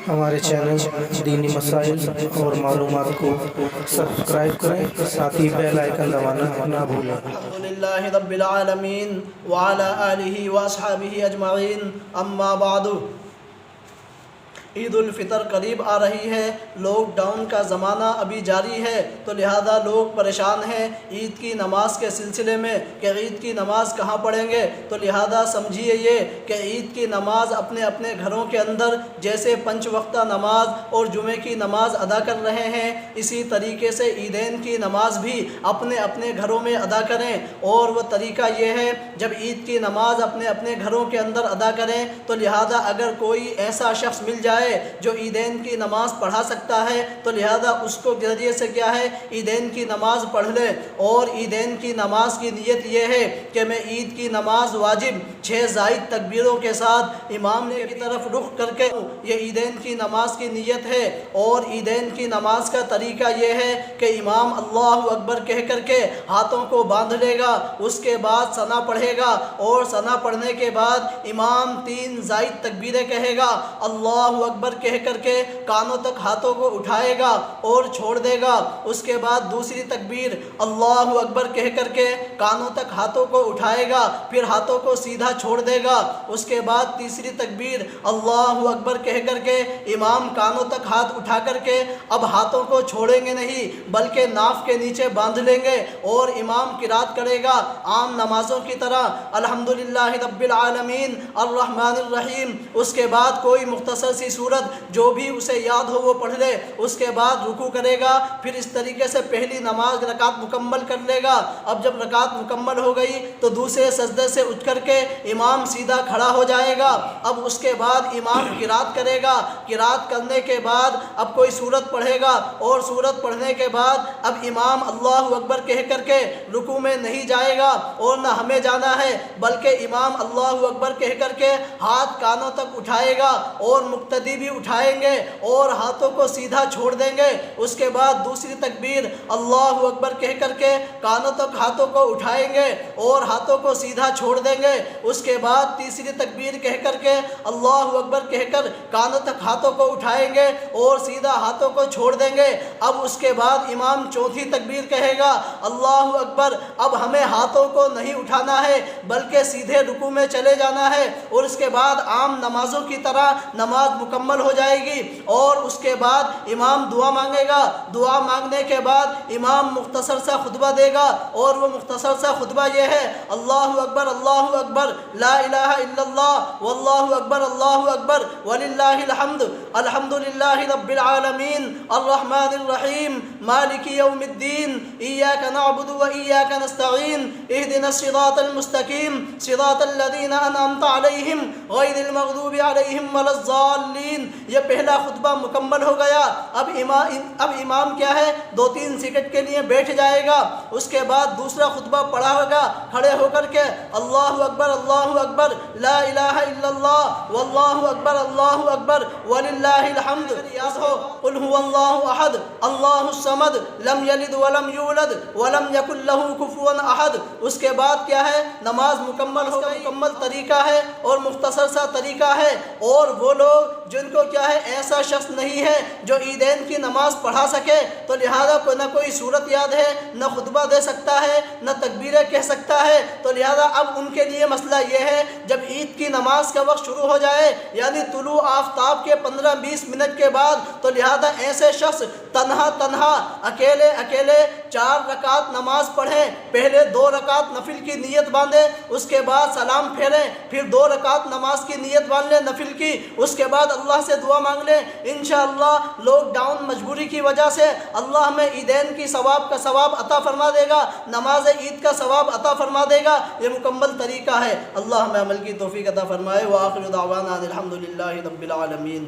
ہمارے چینل دینی مسائل اور معلومات کو سبسکرائب کریں، ساتھ ہی بیل آئیکن دبانا نہ بھولیں۔ الحمدللہ رب العالمین وعلی آلہ واصحابہ اجمعین، اما بعد۔ عید الفطر قریب آ رہی ہے، لاک ڈاؤن کا زمانہ ابھی جاری ہے، تو لہذا لوگ پریشان ہیں عید کی نماز کے سلسلے میں کہ عید کی نماز کہاں پڑھیں گے۔ تو لہذا سمجھیے یہ کہ عید کی نماز اپنے اپنے گھروں کے اندر جیسے 5 وقتہ نماز اور جمعے کی نماز ادا کر رہے ہیں، اسی طریقے سے عیدین کی نماز بھی اپنے اپنے گھروں میں ادا کریں۔ اور وہ طریقہ یہ ہے، جب عید کی نماز اپنے اپنے گھروں کے اندر ادا کریں تو لہذا اگر کوئی ایسا شخص مل جائے جو عیدین کی نماز پڑھا سکتا ہے تو لہذا اس کو ذریعے سے کیا ہے، عیدین کی نماز پڑھ لے۔ اور عیدین کی نماز کی نیت یہ ہے کہ میں عید کی نماز واجب 6 زائد تکبیروں کے ساتھ امام کی طرف رخ کر کے، یہ عیدین کی نماز کی نیت ہے۔ اور عیدین کی نماز کا طریقہ یہ ہے کہ امام اللہ اکبر کہہ کر کے ہاتھوں کو باندھ لے گا، اس کے بعد ثنا پڑھے گا، اور ثنا پڑھنے کے بعد امام 3 زائد تکبیریں کہے گا، اللہ اکبر کہہ کر کے کانوں تک ہاتھوں کو اٹھائے گا اور چھوڑ دے گا۔ اس کے بعد دوسری تکبیر اللہ اکبر کہہ کر کے کانوں تک ہاتھوں کو اٹھائے گا، پھر ہاتھوں کو سیدھا چھوڑ دے گا۔ اس کے بعد تیسری تکبیر اللہ اکبر کہہ کر کے امام کانوں تک ہاتھ اٹھا کر کے اب ہاتھوں کو چھوڑیں گے نہیں بلکہ ناف کے نیچے باندھ لیں گے، اور امام قرات کرے گا عام نمازوں کی طرح، الحمدللہ رب العالمین الرحمن الرحیم۔ اس کے بعد کوئی مختصر سی سورت جو بھی اسے یاد ہو وہ پڑھ لے، اس کے بعد رکوع کرے گا، پھر اس طریقے سے پہلی نماز رکعت مکمل کر لے گا۔ اب جب رکعت مکمل ہو گئی تو دوسرے سجدے سے اٹھ کر کے امام سیدھا کھڑا ہو جائے گا۔ اب اس کے بعد امام قرات کرے گا، قرات کرنے کے بعد اب کوئی سورت پڑھے گا، اور سورت پڑھنے کے بعد اب امام اللہ اکبر کہہ کر کے رکوع میں نہیں جائے گا، اور نہ ہمیں جانا ہے بلکہ امام اللہ اکبر کہہ کر کے ہاتھ کانوں تک اٹھائے گا، اور مقتدی بھی اٹھائیں گے اور ہاتھوں کو سیدھا چھوڑ دیں گے۔ اس کے بعد دوسری تکبیر اللہ اکبر کہہ کر کے کانوں تک ہاتھوں کو اٹھائیں گے اور ہاتھوں کو سیدھا چھوڑ دیں گے۔ اس کے بعد تیسری تکبیر کہہ کر کے اللہ اکبر کہہ کر کانوں تک ہاتھوں کو اٹھائیں گے اور سیدھا ہاتھوں کو چھوڑ دیں گے۔ اب اس کے بعد امام چوتھی تکبیر کہے گا اللہ اکبر، اب ہمیں ہاتھوں کو نہیں اٹھانا ہے بلکہ سیدھے رکوع میں چلے جانا ہے، اور اس کے بعد عام نمازوں کی طرح نماز مکمل ہو جائے گی۔ اور اس کے بعد امام دعا مانگے گا، دعا مانگنے کے بعد امام مختصر سا خطبہ دے گا، اور وہ مختصر سا خطبہ یہ ہے، اللہ اکبر لا الہ الا اللہ واللہ اکبر وللہ الحمد، الحمدللہ رب العالمین الرحمن الرحیم مالک یوم الدین، ایاک نعبد و ایاک نستعین، اہدنا الصراط المستقیم صراط الذین انعمت علیہم غیر المغضوب علیہم ولا الضالین۔ یہ پہلا خطبہ مکمل ہو گیا۔ اب امام کیا ہے، 2-3 سیکنڈ کے لیے بیٹھ جائے گا۔ اس کے بعد دوسرا خطبہ پڑھا ہوگا کھڑے ہو کر کے، اللہ اکبر لا الہ الا اللہ واللہ اکبر وللہ الحمد، یاد ہو قل هو اللہ احد اللہ الصمد لم یلد ولم یولد ولم یکن لہ کفوا احد۔ اس کے بعد کیا ہے، نماز مکمل ہو گئی۔ مکمل طریقہ ہے اور مختصر سا طریقہ ہے، اور وہ لوگ جن کو کیا ہے ایسا شخص نہیں ہے جو عیدین کی نماز پڑھا سکے، تو لہذا کوئی نہ کوئی صورت یاد ہے، نہ خطبہ دے سکتا ہے، نہ تکبیریں کہہ سکتا ہے، تو لہذا اب ان کے لیے مسئلہ یہ ہے، جب عید کی نماز کا وقت شروع ہو جائے یعنی طلوع آفتاب کے 15-20 منٹ کے بعد، تو لہذا ایسے شخص تنہا اکیلے 4 رکعت نماز پڑھیں۔ پہلے 2 رکعت نفل کی نیت باندھیں، اس کے بعد سلام پھیریں، پھر 2 رکعت نماز کی نیت باندھ لیں نفل کی، اس کے بعد اللہ سے دعا مانگ لیں۔ انشاءاللہ لاک ڈاؤن مجبوری کی وجہ سے اللہ ہمیں عیدین کی ثواب کا ثواب عطا فرما دے گا، نماز عید کا ثواب عطا فرما دے گا۔ یہ مکمل طریقہ ہے۔ اللہ ہمیں عمل کی توفیق عطا فرمائے۔ وآخر دعوانا الحمدللہ رب العالمین۔